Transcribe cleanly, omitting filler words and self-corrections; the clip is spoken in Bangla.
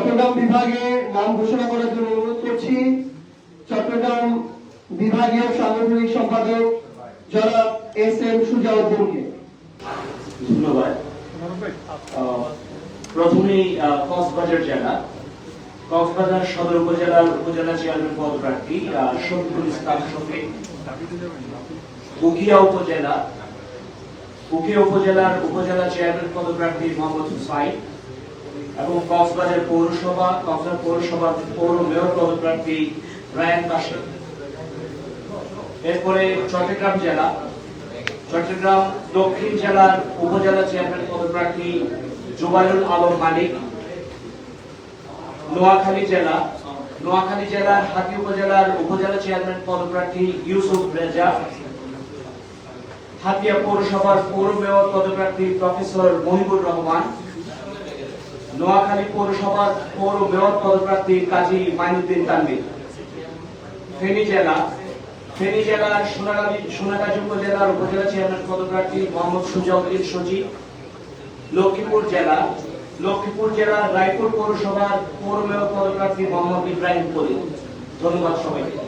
চট্টগ্রাম বিভাগে নাম ঘোষণা করার জন্য অনুরোধ করছি চট্টগ্রাম বিভাগীয় সাংগঠনিক সম্পাদক জনাব এস.এম. সুজাউদ্দিনকে। ধন্যবাদ। প্রথমেই কক্সবাজার জেলা, কক্সবাজার সদর উপজেলার উপজেলা চেয়ারম্যান পদপ্রার্থী শফিকুল ইসলাম শফিক। উখিয়া উপজেলার উপজেলা চেয়ারম্যান পদপ্রার্থী মোহাম্মদ হুসাইন এবং কক্সবাজার পৌরসভার পৌর মেয়র পদপ্রার্থী রায়ান কাশেম। এরপরে চট্টগ্রাম দক্ষিণ জেলার উপজেলা চেয়ারম্যান পদপ্রার্থী জুবাইরুল আলম মালিক। নোয়াখালী জেলার হাতি উপজেলার উপজেলা চেয়ারম্যান পদপ্রার্থী ইউসুফ রেজা। হাতিয়া পৌরসভার পৌর মেয়র পদপ্রার্থী প্রফেসর মহিবুর রহমান। নোয়াখালী পৌরসভার পৌর মেয়র পদপ্রার্থী কাজী মাইনুদ্দিন তানভীর। ফেনী জেলার সোনাগাজী উপজেলার উপজেলা চেয়ারম্যান পদপ্রার্থী মোহাম্মদ সুজাউদ্দিন সজীব। লক্ষ্মীপুর জেলার রায়পুর পৌরসভার পৌর মেয়র পদপ্রার্থী মোহাম্মদ ইব্রাহিম কলিম। ধন্যবাদ সবাইকে।